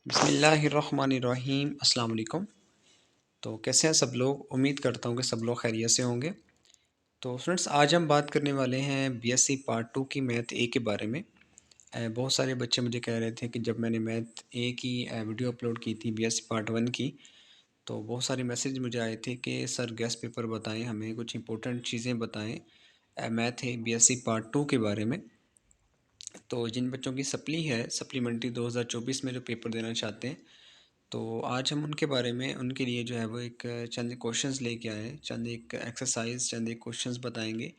बिस्मिल्लाहिर्रहमानिर्रहीम अस्सलाम वालेकुम। तो कैसे हैं सब लोग? उम्मीद करता हूँ कि सब लोग खैरियत से होंगे। तो फ्रेंड्स, आज हम बात करने वाले हैं बीएससी पार्ट 2 की मैथ ए के बारे में। बहुत सारे बच्चे मुझे कह रहे थे कि जब मैंने मैथ ए की वीडियो अपलोड की थी बीएससी पार्ट 1 की, तो बहुत सारे मैसेज मुझे आए थे कि सर गेस्ट पेपर बताएं, हमें कुछ इंपॉर्टेंट चीज़ें बताएं मैथ ए बीएससी पार्ट 2 के बारे में। तो जिन बच्चों की सप्ली है, सप्लीमेंट्री 2024 में जो पेपर देना चाहते हैं, तो आज हम उनके बारे में उनके लिए जो है वो एक चंद क्वेश्चंस लेके आए हैं, चंद एक एक्सरसाइज, चंद एक क्वेश्चंस बताएंगे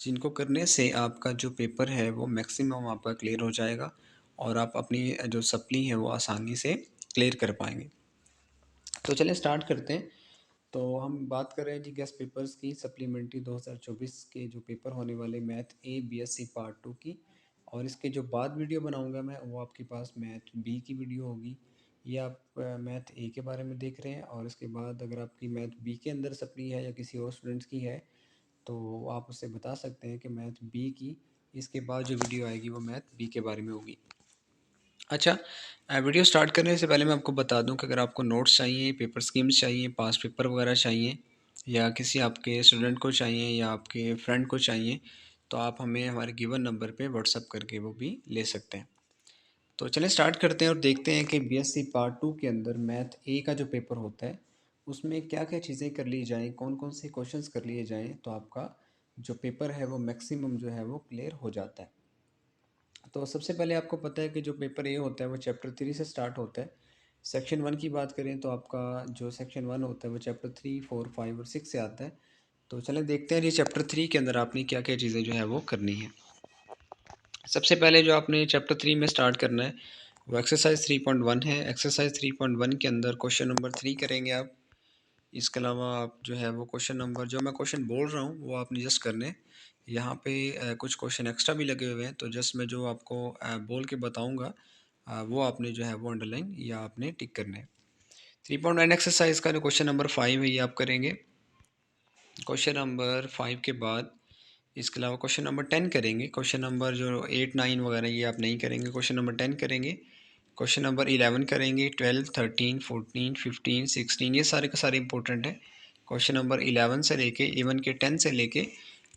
जिनको करने से आपका जो पेपर है वो मैक्सिमम आपका क्लियर हो जाएगा और आप अपनी जो सप्ली है वो आसानी से क्लियर कर पाएंगे। तो चलिए स्टार्ट करते हैं। तो हम बात कर रहे हैं जी गेस्ट पेपर्स की, सप्लीमेंट्री 2024 के जो पेपर होने वाले मैथ ए बीएससी पार्ट 2 की। और इसके जो बाद वीडियो बनाऊंगा मैं, वो आपके पास मैथ बी की वीडियो होगी। ये आप मैथ ए के बारे में देख रहे हैं, और इसके बाद अगर आपकी मैथ बी के अंदर सप्ली है या किसी और स्टूडेंट्स की है, तो आप उससे बता सकते हैं कि मैथ बी की इसके बाद जो वीडियो आएगी वो मैथ बी के बारे में होगी। अच्छा, वीडियो स्टार्ट करने से पहले मैं आपको बता दूं कि अगर आपको नोट्स चाहिए, पेपर स्कीम्स चाहिए, पास पेपर वगैरह चाहिए, या किसी आपके स्टूडेंट को चाहिए या आपके फ्रेंड को चाहिए, तो आप हमें हमारे गिवन नंबर पे व्हाट्सअप करके वो भी ले सकते हैं। तो चलें स्टार्ट करते हैं और देखते हैं कि बीएससी पार्ट 2 के अंदर मैथ ए का जो पेपर होता है उसमें क्या क्या चीज़ें कर ली जाएँ, कौन कौन से क्वेश्चंस कर लिए जाएँ, तो आपका जो पेपर है वो मैक्सिमम जो है वो क्लियर हो जाता है। तो सबसे पहले आपको पता है कि जो पेपर ए होता है वो चैप्टर 3 से स्टार्ट होता है। सेक्शन 1 की बात करें तो आपका जो सेक्शन 1 होता है वो चैप्टर 3, 4, 5 और 6 से आता है। तो चलें देखते हैं जी चैप्टर 3 के अंदर आपने क्या क्या चीज़ें जो है वो करनी है। सबसे पहले जो आपने चैप्टर 3 में स्टार्ट करना है वो एक्सरसाइज 3.1 है। एक्सरसाइज 3.1 के अंदर क्वेश्चन नंबर 3 करेंगे आप। इसके अलावा आप जो है वो क्वेश्चन नंबर, जो मैं क्वेश्चन बोल रहा हूँ वो आपने जस्ट करने हैं। यहाँ पे कुछ क्वेश्चन एक्स्ट्रा भी लगे हुए हैं, तो जस्ट मैं जो आपको बोल के बताऊँगा वो आपने जो है वो अंडरलाइन या आपने टिक करने हैं। 3.9 एक्सरसाइज का जो क्वेश्चन नंबर 5 है ये आप करेंगे। क्वेश्चन नंबर 5 के बाद इसके अलावा क्वेश्चन नंबर 10 करेंगे। क्वेश्चन नंबर जो 8, 9 वगैरह ये आप नहीं करेंगे, क्वेश्चन नंबर 10 करेंगे। क्वेश्चन नंबर 11 करेंगे, 12, 13, 14, 15, 16, ये सारे के सारे इंपॉर्टेंट हैं। क्वेश्चन नंबर 11 से लेके इवन के 10 से लेके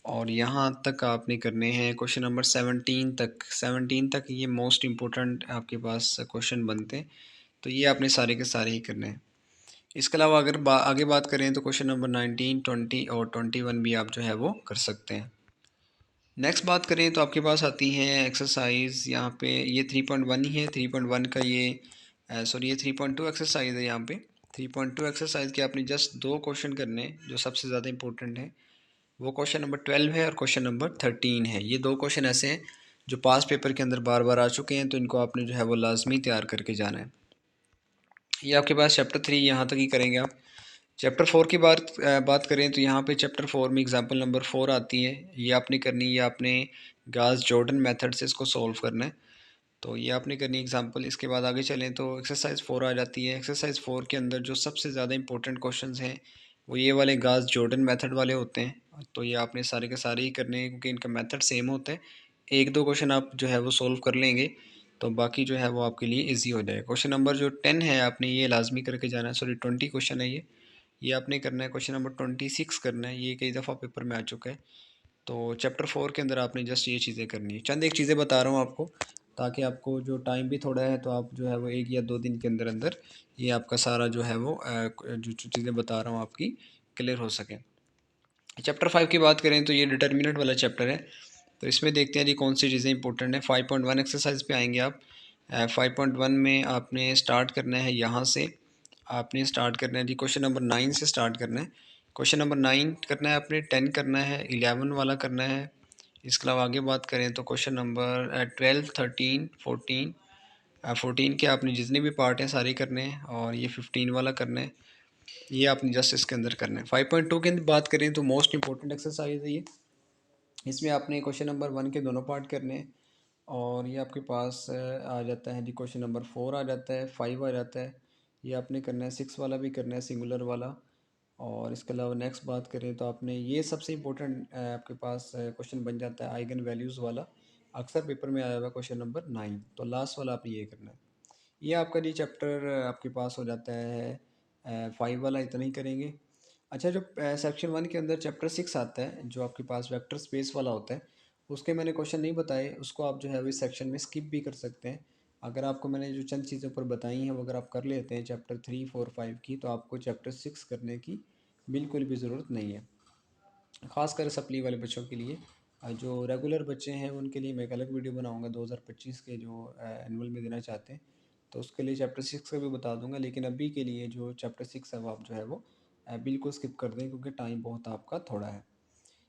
और यहाँ तक आपने करने हैं क्वेश्चन नंबर 17 तक ये मोस्ट इम्पोर्टेंट आपके पास क्वेश्चन बनते हैं, तो ये आपने सारे के सारे ही करने हैं। इसके अलावा अगर आगे बात करें तो क्वेश्चन नंबर 19, 20 और 21 भी आप जो है वो कर सकते हैं। नेक्स्ट बात करें तो आपके पास आती है एक्सरसाइज, यहाँ पे ये 3.1 ही है। 3.1 का ये सॉरी ये 3.2 एक्सरसाइज है। यहाँ पे 3.2 एक्सरसाइज के आपने जस्ट दो क्वेश्चन करने हैं जो सबसे ज़्यादा इंपॉर्टेंट है। वो क्वेश्चन नंबर 12 है और क्वेश्चन नंबर 13 है। ये दो क्वेश्चन ऐसे हैं जो पास पेपर के अंदर बार बार आ चुके हैं, तो इनको आपने जो है वो लाजमी तैयार करके जाना है। ये आपके पास चैप्टर 3 यहाँ तक ही करेंगे आप। चैप्टर 4 की बात करें तो यहाँ पे चैप्टर 4 में एग्जांपल नंबर 4 आती है। ये आपने करनी है, ये आपने गास जॉर्डन मेथड से इसको सॉल्व करना है। तो ये आपने करनी एग्जांपल। इसके बाद आगे चलें तो एक्सरसाइज 4 आ जाती है। एक्सरसाइज 4 के अंदर जो सबसे ज़्यादा इंपॉर्टेंट क्वेश्चंस हैं वो ये वाले गास जॉर्डन मेथड वाले होते हैं। तो ये आपने सारे के सारे ही करने हैं क्योंकि इनका मेथड सेम होता है। एक दो क्वेश्चन आप जो है वो सोल्व कर लेंगे तो बाकी जो है वो आपके लिए ईजी हो जाएगा। क्वेश्चन नंबर जो 10 है आपने ये लाजमी करके जाना है। सॉरी 20 क्वेश्चन है ये आपने करना है। क्वेश्चन नंबर 26 करना है, ये कई दफ़ा पेपर में आ चुका है। तो चैप्टर 4 के अंदर आपने जस्ट ये चीज़ें करनी है। चंद एक चीज़ें बता रहा हूँ आपको, ताकि आपको जो टाइम भी थोड़ा है तो आप जो है वो 1 या 2 दिन के अंदर अंदर ये आपका सारा जो है वो जो चीज़ें बता रहा हूँ आपकी क्लियर हो सके। चैप्टर 5 की बात करें तो ये डिटर्मिनेंट वाला चैप्टर है। तो इसमें देखते हैं जी कौन सी चीज़ें इंपॉर्टेंट है। 5.1 एक्सरसाइज पे आएंगे आप। 5.1 में आपने स्टार्ट करना है, यहाँ से आपने स्टार्ट करना है जी क्वेश्चन नंबर 9 से स्टार्ट करना है। क्वेश्चन नंबर 9 करना है आपने, 10 करना है, 11 वाला करना है। इसके अलावा आगे बात करें तो क्वेश्चन नंबर 12, 13, 14, 14 के आपने जितने भी पार्ट हैं सारे करने हैं, और ये 15 वाला करना है। ये आपने जस्ट इसके अंदर करना है। 5.2 के अंदर बात करें तो मोस्ट इंपॉर्टेंट एक्सरसाइज है ये। इसमें आपने क्वेश्चन नंबर 1 के दोनों पार्ट करने हैं, और ये आपके पास आ जाता है जी क्वेश्चन नंबर 4 आ जाता है, 5 आ जाता है। ये आपने करना है, 6 वाला भी करना है, सिंगुलर वाला। और इसके अलावा नेक्स्ट बात करें तो आपने ये सबसे इम्पोर्टेंट आपके पास क्वेश्चन बन जाता है आइगन वैल्यूज़ वाला। अक्सर पेपर में आया हुआ क्वेश्चन नंबर 9, तो लास्ट वाला आपने ये करना है। ये आपका जी चैप्टर आपके पास हो जाता है 5 वाला, इतना ही करेंगे। अच्छा, जो सेक्शन 1 के अंदर चैप्टर 6 आता है, जो आपके पास वेक्टर स्पेस वाला होता है, उसके मैंने क्वेश्चन नहीं बताए, उसको आप जो है वो इस सेक्शन में स्किप भी कर सकते हैं। अगर आपको मैंने जो चंद चीज़ें ऊपर बताई हैं वो अगर आप कर लेते हैं चैप्टर 3, 4, 5 की, तो आपको चैप्टर 6 करने की बिल्कुल भी ज़रूरत नहीं है। ख़ासकर सप्ली वाले बच्चों के लिए। जो रेगुलर बच्चे हैं उनके लिए मैं एक अलग वीडियो बनाऊंगा 2025 के, जो एनुअल में देना चाहते हैं, तो उसके लिए चैप्टर 6 का भी बता दूंगा। लेकिन अभी के लिए जो चैप्टर 6 है वो आप जो है वो बिल्कुल स्किप कर दें, क्योंकि टाइम बहुत आपका थोड़ा है।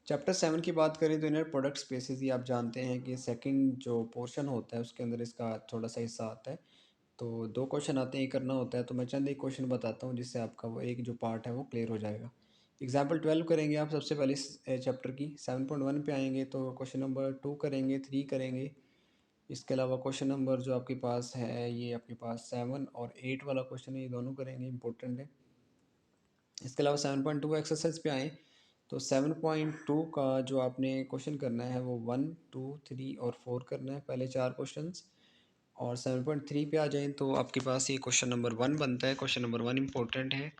चैप्टर 7 की बात करें तो इनर प्रोडक्ट स्पेसिस, ही आप जानते हैं कि सेकंड जो पोर्शन होता है उसके अंदर इसका थोड़ा सा हिस्सा आता है। तो 2 क्वेश्चन आते हैं, ये करना होता है, तो मैं चंद एक क्वेश्चन बताता हूँ जिससे आपका वो एक जो पार्ट है वो क्लियर हो जाएगा। एग्जाम्पल 12 करेंगे आप सबसे पहले इस चैप्टर की। 7.1 पे आएंगे तो क्वेश्चन नंबर 2 करेंगे, 3 करेंगे। इसके अलावा क्वेश्चन नंबर जो आपके पास है ये आपके पास 7 और 8 वाला क्वेश्चन है, ये दोनों करेंगे, इंपॉर्टेंट है। इसके अलावा 7.2 एक्सरसाइज पे आएँ तो 7.2 का जो आपने क्वेश्चन करना है वो 1, 2, 3 और 4 करना है, पहले 4 क्वेश्चंस। और 7.3 पे आ जाएँ तो आपके पास ये क्वेश्चन नंबर 1 बनता है। क्वेश्चन नंबर 1 इंपॉर्टेंट है।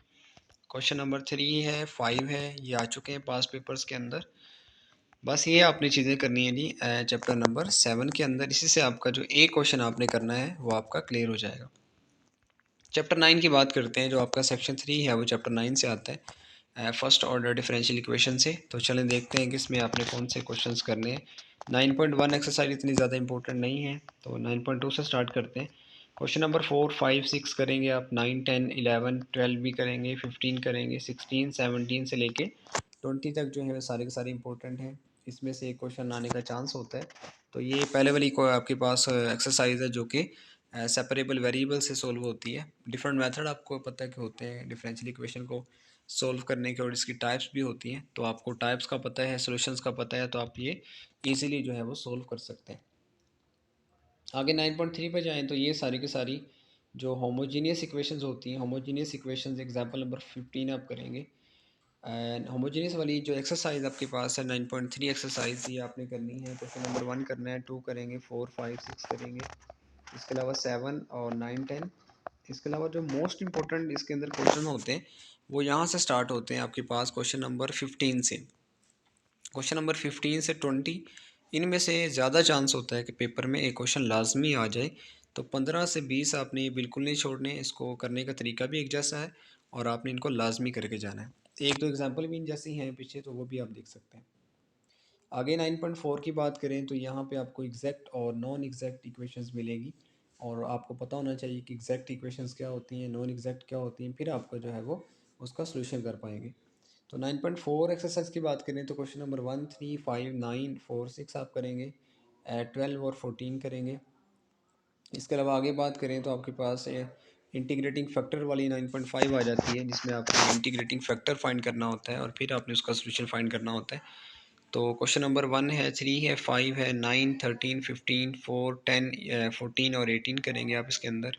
क्वेश्चन नंबर 3 है, 5 है, ये आ चुके हैं पास पेपर्स के अंदर। बस ये आपने चीज़ें करनी है जी चैप्टर नंबर 7 के अंदर। इसी से आपका जो एक क्वेश्चन आपने करना है वो आपका क्लियर हो जाएगा। चैप्टर 9 की बात करते हैं, जो आपका सेक्शन 3 है वो चैप्टर 9 से आता है, फर्स्ट ऑर्डर डिफरेंशियल इक्वेशन से। तो चलें देखते हैं कि इसमें आपने कौन से क्वेश्चंस करने हैं। 9.1 एक्सरसाइज इतनी ज़्यादा इंपॉर्टेंट नहीं है, तो 9.2 से स्टार्ट करते हैं। क्वेश्चन नंबर 4, 5, 6 करेंगे आप, 9, 10, 11, 12 भी करेंगे, 15 करेंगे, 16, 17 से लेके 20 तक जो है सारे के सारे इंपॉर्टेंट हैं। इसमें से एक क्वेश्चन आने का चांस होता है। तो ये पहले वाली को आपके पास एक्सरसाइज है, जो कि सेपरेबल वेरिएबल से सोल्व होती है। डिफरेंट मेथड आपको पता है कि होते हैं डिफरेंशियल इक्वेशन को सोल्व करने के, और इसकी टाइप्स भी होती हैं। तो आपको टाइप्स का पता है, सॉल्यूशंस का पता है, तो आप ये इजीली जो है वो सोल्व कर सकते हैं। आगे 9.3 पे जाएं तो ये सारी की सारी जो होमोजीनियस इक्वेशंस होती हैं, होमोजीनियस इक्वेशंस एग्जांपल नंबर 15 आप करेंगे। एंड होमोजीनियस वाली जो एक्सरसाइज आपके पास है 9.3 एक्सरसाइज, ये आपने करनी है। क्वेश्चन नंबर 1 करना है, 2 करेंगे, 4, 5, 6 करेंगे। इसके अलावा 7 और 9, 10। इसके अलावा जो मोस्ट इंपॉर्टेंट इसके अंदर क्वेश्चन होते हैं वो यहाँ से स्टार्ट होते हैं आपके पास क्वेश्चन नंबर 15 से। क्वेश्चन नंबर 15 से 20, इनमें से ज़्यादा चांस होता है कि पेपर में एक क्वेश्चन लाजमी आ जाए। तो 15 से 20 आपने ये बिल्कुल नहीं छोड़ने, इसको करने का तरीका भी एक जैसा है और आपने इनको लाजमी करके जाना है। एक दो एग्जाम्पल भी इन जैसी हैं पीछे, तो वो भी आप देख सकते हैं। आगे 9.4 की बात करें तो यहाँ पे आपको एग्जैक्ट और नॉन एग्जैक्ट इक्वेशंस मिलेगी, और आपको पता होना चाहिए कि एग्जैक्ट इक्वेशंस क्या होती हैं, नॉन एग्जैक्ट क्या होती हैं, फिर आपका जो है वो उसका सोल्यूशन कर पाएंगे। तो 9.4 एक्सरसाइज की बात करें तो क्वेश्चन नंबर 1, 3, 5, 9, 4, 6 आप करेंगे, 12 और 14 करेंगे। इसके अलावा आगे बात करें तो आपके पास इंटीग्रेटिंग फैक्टर वाली 9.5 आ जाती है, जिसमें आपको इंटीग्रेटिंग फैक्टर फाइंड करना होता है और फिर आपने उसका सोल्यूशन फाइंड करना होता है। तो क्वेश्चन नंबर 1 है, 3 है, 5 है, 9, 13, 15, 4, 10, 14 और 18 करेंगे आप इसके अंदर।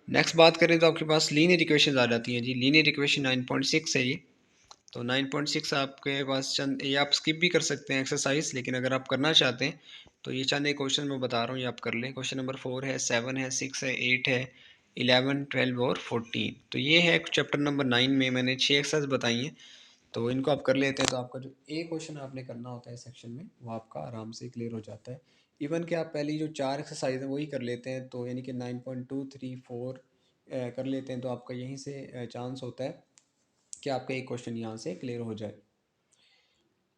नेक्स्ट बात करें तो आपके पास लीनियर इक्वेशन आ जाती हैं जी। लीनियर इक्वेशन 9.6 है ये। तो 9.6 आपके पास चंद, ये आप स्किप भी कर सकते हैं एक्सरसाइज, लेकिन अगर आप करना चाहते हैं तो ये चंद एक क्वेश्चन मैं बता रहा हूँ, ये आप कर लें। क्वेश्चन नंबर 4 है, 7 है, 6 है, 8 है, 11, 12 और 14। तो ये है चैप्टर नंबर 9 में मैंने 6 एक्सरसाइज बताई हैं, तो इनको आप कर लेते हैं तो आपका जो एक क्वेश्चन आपने करना होता है सेक्शन में वो आपका आराम से क्लियर हो जाता है। इवन कि आप पहली जो 4 एक्सरसाइज हैं वही कर लेते हैं, तो यानी कि 9.2, 3, 4 कर लेते हैं, तो आपका यहीं से चांस होता है कि आपका एक क्वेश्चन यहाँ से क्लियर हो जाए।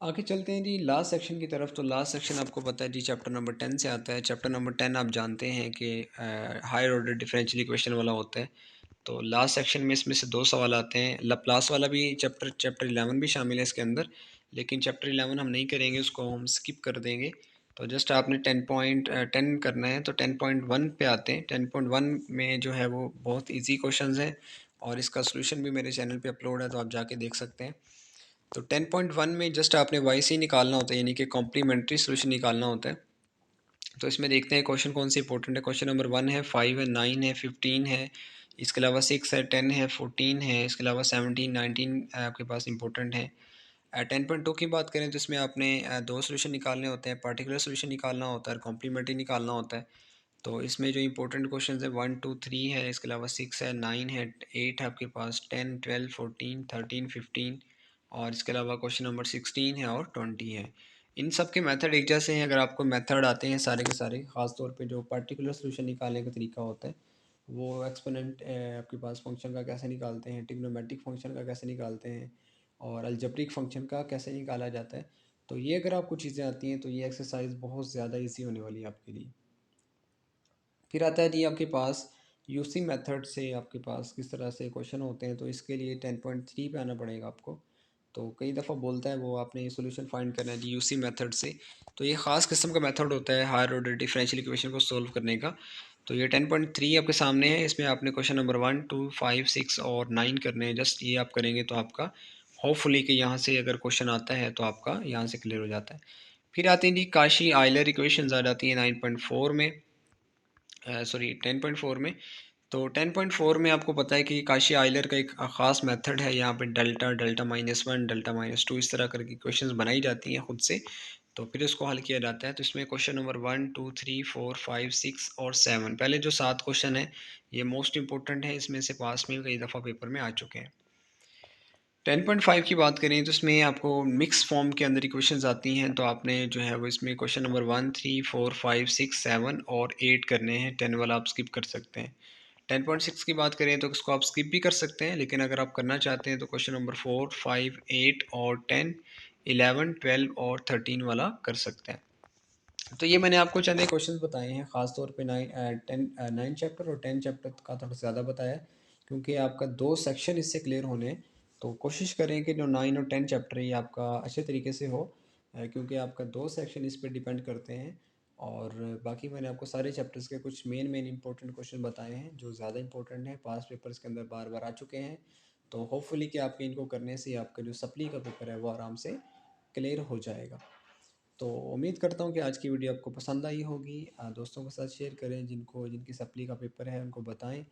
आगे चलते हैं जी लास्ट सेक्शन की तरफ। तो लास्ट सेक्शन आपको पता है जी चैप्टर नंबर 10 से आता है। चैप्टर नंबर 10 आप जानते हैं कि हायर ऑर्डर डिफरेंशियल इक्वेशन वाला होता है। तो लास्ट सेक्शन में इसमें से 2 सवाल आते हैं। लैप्लास वाला भी चैप्टर 11 भी शामिल है इसके अंदर, लेकिन चैप्टर 11 हम नहीं करेंगे, उसको हम स्किप कर देंगे। तो जस्ट आपने 10 करना है। तो 10.1 पे आते हैं। 10.1 में जो है वो बहुत ईजी क्वेश्चंस हैं, और इसका सोल्यूशन भी मेरे चैनल पे अपलोड है, तो आप जाके देख सकते हैं। तो 10.1 में जस्ट आपने वाई सी निकालना होता है, यानी कि कॉम्प्लीमेंट्री सोल्यूशन निकालना होता है। तो इसमें देखते हैं क्वेश्चन कौन से इंपॉर्टेंट है। क्वेश्चन नंबर 1 है, 5 है, 9 है, 15 है, इसके अलावा 6 है, 10 है, 14 है, इसके अलावा 17, 19 आपके पास इंपॉर्टेंट है। 10.2 की बात करें तो इसमें आपने दो सोल्यूशन निकालने होते हैं, पार्टिकुलर सोल्यूशन निकालना होता है और कॉम्प्लीमेंट्री निकालना होता है। तो इसमें जो इंपॉर्टेंट क्वेश्चन है 1 2 3 है, इसके अलावा 6 है, 9 है, 8 है आपके पास, 10 12 14 13 15 और इसके अलावा क्वेश्चन नंबर 16 है और 20 है। इन सब के मेथड एक जैसे हैं। अगर आपको मेथड आते हैं सारे के सारे, ख़ास तौर पे जो पर्टिकुलर सोल्यूशन निकालने का तरीका होता है, वो एक्सपोनेंट आपके पास फंक्शन का कैसे निकालते हैं, ट्रिग्नोमेट्रिक फंक्शन का कैसे निकालते हैं और अलजेब्रिक फंक्शन का कैसे निकाला जाता है, तो ये अगर आपको चीज़ें आती हैं तो ये एक्सरसाइज बहुत ज़्यादा ईजी होने वाली है आपके लिए। फिर आता है जी आपके पास यूसी मेथड से आपके पास किस तरह से क्वेश्चन होते हैं, तो इसके लिए 10.3 पे आना पड़ेगा आपको। तो कई दफ़ा बोलता है वो, आपने ये सोल्यूशन फाइंड करना है जी यूसी मेथड से। तो ये ख़ास किस्म का मेथड होता है हायर ऑर्डर डिफरेंशियल इक्वेशन को सोल्व करने का। तो ये 10.3 आपके सामने है। इसमें आपने क्वेश्चन नंबर 1 2 5 6 और 9 करने हैं। जस्ट ये आप करेंगे तो आपका होपफुली कि यहाँ से अगर क्वेश्चन आता है तो आपका यहाँ से क्लियर हो जाता है। फिर आते हैं जी काशी आयलर इक्वेशन आ जाती है 9.4 में, सॉरी 10.4 में। तो 10.4 में आपको पता है कि काशी आयलर का एक ख़ास मेथड है। यहाँ पे डेल्टा डेल्टा -1 डेल्टा -2 इस तरह करके क्वेश्चंस बनाई जाती हैं खुद से। तो फिर उसको हल किया जाता है। तो इसमें क्वेश्चन नंबर 1 2 3 4 5 6 और 7, पहले जो 7 क्वेश्चन है ये मोस्ट इंपॉर्टेंट है। इसमें से पास में कई दफ़ा पेपर में आ चुके हैं। 10.5 की बात करें तो इसमें आपको मिक्स फॉर्म के अंदर इक्वेशंस आती हैं। तो आपने जो है वो इसमें क्वेश्चन नंबर 1 3 4 5 6 7 और 8 करने हैं। 10 वाला आप स्किप कर सकते हैं। 10.6 की बात करें तो इसको आप स्किप भी कर सकते हैं, लेकिन अगर आप करना चाहते हैं तो क्वेश्चन नंबर 4 5 8 और 10 11 12 और 13 वाला कर सकते हैं। तो ये मैंने आपको चंद क्वेश्चंस बताए हैं, ख़ास तौर पे 9 चैप्टर और 10 चैप्टर का थोड़ा ज़्यादा बताया है, क्योंकि आपका 2 सेक्शन इससे क्लियर होने हैं। तो कोशिश करें कि जो 9 और 10 चैप्टर है ये आपका अच्छे तरीके से हो, क्योंकि आपका 2 सेक्शन इस पर डिपेंड करते हैं। और बाकी मैंने आपको सारे चैप्टर्स के कुछ मेन इंपॉर्टेंट क्वेश्चन बताए हैं जो ज़्यादा इंपॉर्टेंट हैं, पास पेपर्स के अंदर बार बार आ चुके हैं। तो होपफुली कि आपके इनको करने से आपका जो सप्ली का पेपर है वो आराम से क्लियर हो जाएगा। तो उम्मीद करता हूँ कि आज की वीडियो आपको पसंद आई होगी। दोस्तों के साथ शेयर करें, जिनकी सप्ली का पेपर है उनको बताएं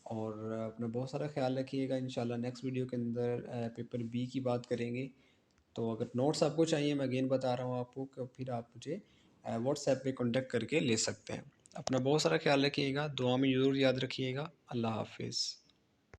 और अपना बहुत सारा ख्याल रखिएगा। इंशाल्लाह नेक्स्ट वीडियो के अंदर पेपर बी की बात करेंगे। तो अगर नोट्स आपको चाहिए, मैं अगेन बता रहा हूँ आपको, कि फिर आप मुझे व्हाट्सएप पे कांटेक्ट करके ले सकते हैं। अपना बहुत सारा ख्याल रखिएगा, दुआ में ज़रूर याद रखिएगा। अल्लाह हाफिज़।